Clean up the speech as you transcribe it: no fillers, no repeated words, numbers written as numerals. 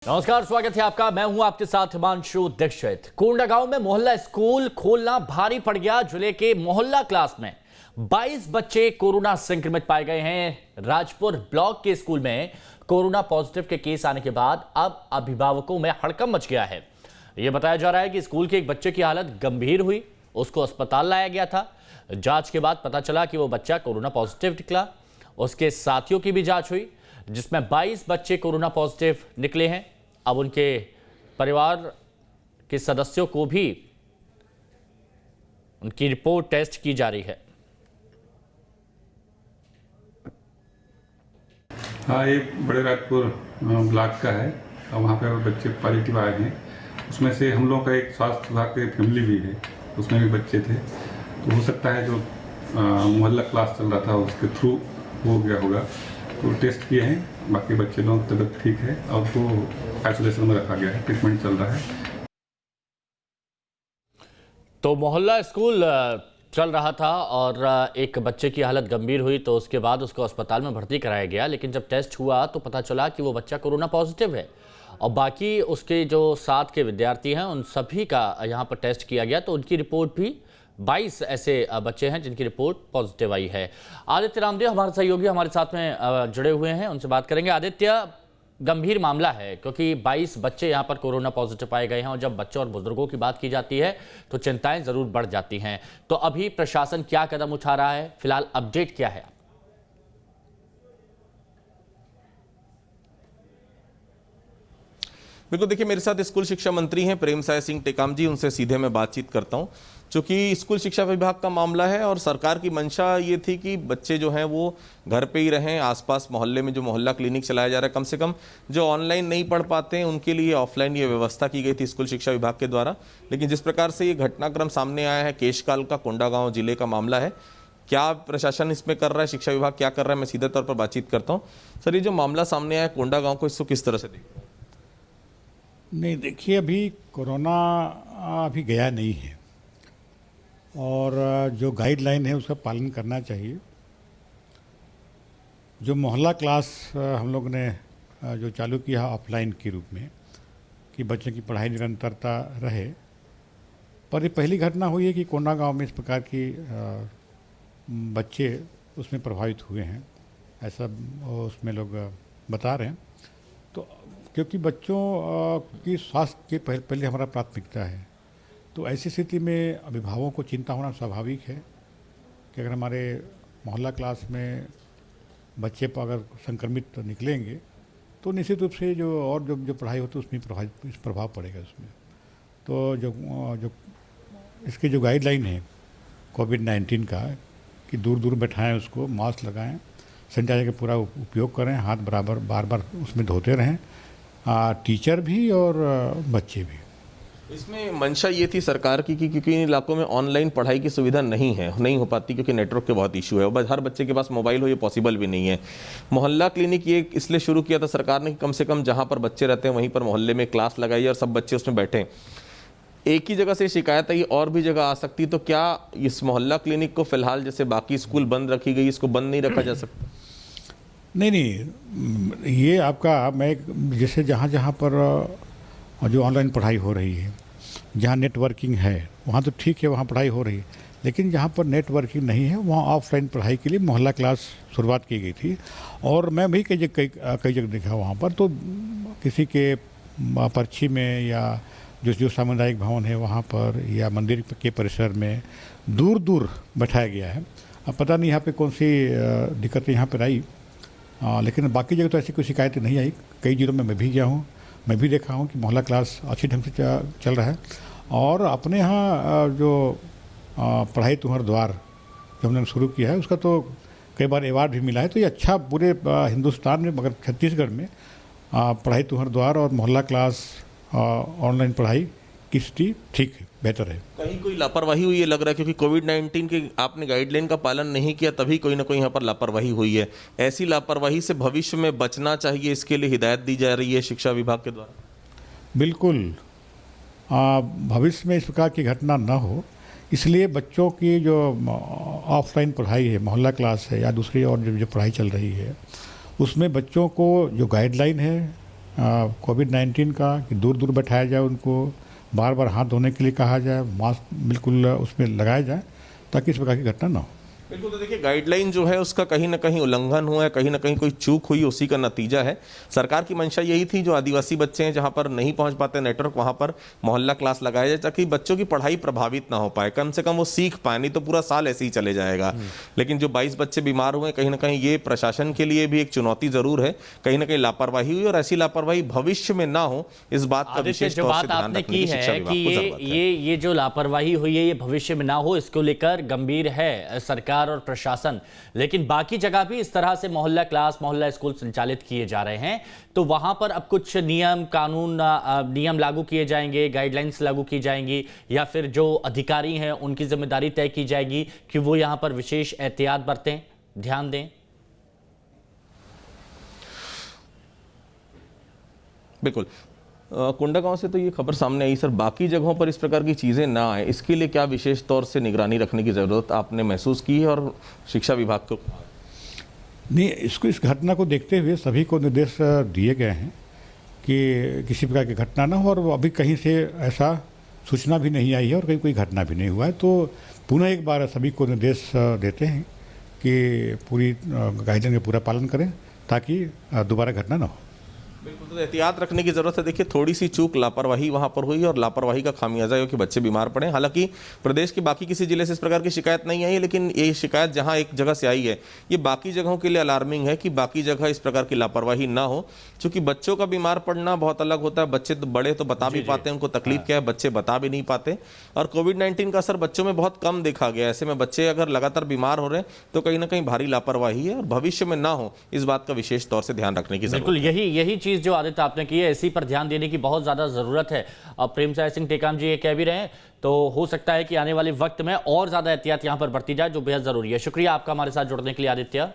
नमस्कार, स्वागत है आपका। मैं हूं आपके साथ हिमांशु दीक्षित। कोंडागांव में मोहल्ला स्कूल खोलना भारी पड़ गया। जिले के मोहल्ला क्लास में 22 बच्चे कोरोना संक्रमित पाए गए हैं। राजपुर ब्लॉक के स्कूल में कोरोना पॉजिटिव के केस आने के बाद अब अभिभावकों में हड़कंप मच गया है। यह बताया जा रहा है कि स्कूल के एक बच्चे की हालत गंभीर हुई, उसको अस्पताल लाया गया था। जांच के बाद पता चला कि वो बच्चा कोरोना पॉजिटिव निकला। उसके साथियों की भी जांच हुई, जिसमें 22 बच्चे कोरोना पॉजिटिव निकले हैं। अब उनके परिवार के सदस्यों को भी उनकी रिपोर्ट टेस्ट की जा रही है। हाँ, ये बड़े राजपुर ब्लॉक का है और वहाँ पे बच्चे पॉजिटिव आए हैं। उसमें से हम लोग का एक स्वास्थ्य विभाग की फैमिली भी है, उसमें भी बच्चे थे। तो हो सकता है जो मोहल्ला क्लास चल रहा था उसके थ्रू हो गया होगा। तो टेस्ट किए हैं, बाकी बच्चे लोग तबीयत ठीक है और तो आइसोलेशन में रखा गया है, ट्रीटमेंट चल रहा है। तो मोहल्ला स्कूल चल रहा था और एक बच्चे की हालत गंभीर हुई, तो उसके बाद उसको अस्पताल में भर्ती कराया गया। लेकिन जब टेस्ट हुआ तो पता चला कि वो बच्चा कोरोना पॉजिटिव है और बाकी उसके जो साथ के विद्यार्थी हैं उन सभी का यहाँ पर टेस्ट किया गया। तो उनकी रिपोर्ट भी 22 ऐसे बच्चे हैं जिनकी रिपोर्ट पॉजिटिव आई है। आदित्य रामदेव हमारे सहयोगी हमारे साथ में जुड़े हुए हैं, उनसे बात करेंगे। आदित्य, गंभीर मामला है क्योंकि 22 बच्चे यहाँ पर कोरोना पॉजिटिव पाए गए हैं और जब बच्चों और बुजुर्गों की बात की जाती है तो चिंताएं जरूर बढ़ जाती हैं। तो अभी प्रशासन क्या कदम उठा रहा है, फिलहाल अपडेट क्या है? बिल्कुल, देखिए मेरे साथ स्कूल शिक्षा मंत्री हैं प्रेमसाय सिंह टेकाम जी, उनसे सीधे मैं बातचीत करता हूं। चूंकि स्कूल शिक्षा विभाग का मामला है और सरकार की मंशा ये थी कि बच्चे जो हैं वो घर पे ही रहें। आसपास मोहल्ले में जो मोहल्ला क्लिनिक चलाया जा रहा है, कम से कम जो ऑनलाइन नहीं पढ़ पाते हैं उनके लिए ऑफलाइन ये व्यवस्था की गई थी स्कूल शिक्षा विभाग के द्वारा। लेकिन जिस प्रकार से ये घटनाक्रम सामने आया है, केशकाल का कोंडागांव जिले का मामला है, क्या प्रशासन इसमें कर रहा है, शिक्षा विभाग क्या कर रहा है, मैं सीधे तौर पर बातचीत करता हूँ। सर, ये जो मामला सामने आया कोंडागांव को, इसको किस तरह से देखते हैं? नहीं, देखिए अभी कोरोना अभी गया नहीं है और जो गाइडलाइन है उसका पालन करना चाहिए। जो मोहल्ला क्लास हम लोग ने जो चालू किया ऑफलाइन के रूप में कि बच्चों की पढ़ाई निरंतरता रहे, पर ये पहली घटना हुई है कि कोंडागांव में इस प्रकार की बच्चे उसमें प्रभावित हुए हैं, ऐसा उसमें लोग बता रहे हैं। तो क्योंकि बच्चों की स्वास्थ्य के पहले हमारा प्राथमिकता है, तो ऐसी स्थिति में अभिभावकों को चिंता होना स्वाभाविक है कि अगर हमारे मोहल्ला क्लास में बच्चे पर अगर संक्रमित निकलेंगे तो निश्चित रूप से जो पढ़ाई होती है उसमें प्रभाव पड़ेगा उसमें। तो जो इसके जो गाइडलाइन है कोविड-19 का कि दूर दूर बैठाएं, उसको मास्क लगाएं, सैनिटाइजर का पूरा उपयोग करें, हाथ बराबर बार बार उसमें धोते रहें, टीचर भी और बच्चे भी। इसमें मंशा ये थी सरकार की कि क्योंकि इन इलाकों में ऑनलाइन पढ़ाई की सुविधा नहीं हो पाती क्योंकि नेटवर्क के बहुत इशू है और हर बच्चे के पास मोबाइल हो ये पॉसिबल भी नहीं है। मोहल्ला क्लिनिक ये इसलिए शुरू किया था सरकार ने कि कम से कम जहां पर बच्चे रहते हैं वहीं पर मोहल्ले में क्लास लगाई और सब बच्चे उसमें बैठे। एक ही जगह से शिकायत आई और भी जगह आ सकती, तो क्या इस मोहल्ला क्लिनिक को फिलहाल जैसे बाकी स्कूल बंद रखी गई, इसको बंद नहीं रखा जा सकता? नहीं, ये आपका मैं जैसे जहाँ पर जो ऑनलाइन पढ़ाई हो रही है, जहाँ नेटवर्किंग है वहाँ तो ठीक है, वहाँ पढ़ाई हो रही है। लेकिन जहाँ पर नेटवर्किंग नहीं है वहाँ ऑफलाइन पढ़ाई के लिए मोहल्ला क्लास शुरुआत की गई थी। और मैं भी कई जगह देखा वहाँ पर, तो किसी के पर्ची में या जो सामुदायिक भवन है वहाँ पर या मंदिर के परिसर में दूर दूर बैठाया गया है। अब पता नहीं यहाँ पे कौन सी दिक्कतें यहाँ पर आई, लेकिन बाकी जगह तो ऐसी कोई शिकायतें नहीं आई। कई जिलों में मैं भी गया हूँ, मैं भी देखा हूँ कि मोहल्ला क्लास अच्छी ढंग से चल रहा है। और अपने यहाँ जो पढ़ाई तुम्हारा द्वार जो हमने शुरू किया है उसका तो कई बार अवार्ड भी मिला है। तो ये अच्छा पूरे हिंदुस्तान में, मगर छत्तीसगढ़ में पढ़ाई तुम्हारा द्वार और मोहल्ला क्लास ऑनलाइन पढ़ाई की स्थिति ठीक है, बेहतर है। कहीं कोई लापरवाही हुई है लग रहा है, क्योंकि कोविड-19 के आपने गाइडलाइन का पालन नहीं किया तभी कोई ना कोई यहाँ पर लापरवाही हुई है। ऐसी लापरवाही से भविष्य में बचना चाहिए, इसके लिए हिदायत दी जा रही है शिक्षा विभाग के द्वारा। बिल्कुल, भविष्य में इस प्रकार की घटना न हो, इसलिए बच्चों की जो ऑफलाइन पढ़ाई है, मोहल्ला क्लास है या दूसरी और जो पढ़ाई चल रही है, उसमें बच्चों को जो गाइडलाइन है कोविड-19 का कि दूर दूर बैठाया जाए, उनको बार बार हाथ धोने के लिए कहा जाए, मास्क बिल्कुल उसमें लगाया जाए ताकि इस प्रकार की घटना ना हो। बिल्कुल। तो देखिए, गाइडलाइन जो है उसका कहीं ना कहीं उल्लंघन हुआ है, कहीं ना कहीं कोई चूक हुई, उसी का नतीजा है। सरकार की मंशा यही थी, जो आदिवासी बच्चे हैं जहां पर नहीं पहुंच पाते नेटवर्क, वहां पर मोहल्ला क्लास लगाया जाए ताकि बच्चों की पढ़ाई प्रभावित ना हो पाए, कम से कम वो सीख पाए, नहीं तो पूरा साल ऐसे ही चले जाएगा। लेकिन जो 22 बच्चे बीमार हुए, कहीं ना कहीं ये प्रशासन के लिए भी एक चुनौती जरूर है। कहीं ना कहीं लापरवाही हुई और ऐसी लापरवाही भविष्य में ना हो, इस बात का विशेष जो तौर से बात ध्यान आपने रखने की की शिक्षा है विभाग कि को जरूरत है। ये जो लापरवाही हुई है ये भविष्य में ना हो, इसको लेकर गंभीर है सरकार और प्रशासन। लेकिन बाकी जगह भी इस तरह से मोहल्ला क्लास, मोहल्ला स्कूल संचालित किए जा रहे हैं, तो वहां पर अब कुछ नियम कानून नियम लागू किए जाएंगे, गाइडलाइंस लागू की जाएंगी, या फिर जो अधिकारी हैं उनकी जिम्मेदारी तय की जाएगी कि वो यहां पर विशेष एहतियात बरतें, ध्यान दें। बिल्कुल। कोंडागांव से तो ये खबर सामने आई सर, बाकी जगहों पर इस प्रकार की चीज़ें ना आए, इसके लिए क्या विशेष तौर से निगरानी रखने की ज़रूरत आपने महसूस की है और शिक्षा विभाग को? नहीं, इस घटना को देखते हुए सभी को निर्देश दिए गए हैं कि किसी प्रकार की घटना ना हो, और अभी कहीं से ऐसा सूचना भी नहीं आई है और कहीं कोई घटना भी नहीं हुआ है। तो पुनः एक बार सभी को निर्देश देते हैं कि पूरी गाइडलाइन का पूरा पालन करें ताकि दोबारा घटना ना हो। बिल्कुल। तो एहतियात रखने की जरूरत है। देखिए, थोड़ी सी चूक, लापरवाही वहां पर हुई और लापरवाही का खामियाजा है कि बच्चे बीमार पड़े। हालांकि प्रदेश के बाकी किसी जिले से इस प्रकार की शिकायत नहीं आई है, लेकिन ये शिकायत जहां एक जगह से आई है, ये बाकी जगहों के लिए अलार्मिंग है कि बाकी जगह इस प्रकार की लापरवाही ना हो। क्योंकि बच्चों का बीमार पड़ना बहुत अलग होता है। बच्चे तो बड़े तो बता भी पाते हैं उनको तकलीफ क्या है, बच्चे बता भी नहीं पाते। और कोविड-19 का असर बच्चों में बहुत कम देखा गया। ऐसे में बच्चे अगर लगातार बीमार हो रहे हैं तो कहीं ना कहीं भारी लापरवाही है और भविष्य में ना हो, इस बात का विशेष तौर से ध्यान रखने की जरूरत है। बिल्कुल, यही चीज जो आदित्य आपने की है, इसी पर ध्यान देने की बहुत ज्यादा जरूरत है। अब प्रेमसाय सिंह टेकाम जी ये कह भी रहे हैं, तो हो सकता है कि आने वाले वक्त में और ज्यादा एहतियात यहां पर बरती जाए, जो बेहद जरूरी है। शुक्रिया आपका हमारे साथ जुड़ने के लिए आदित्य।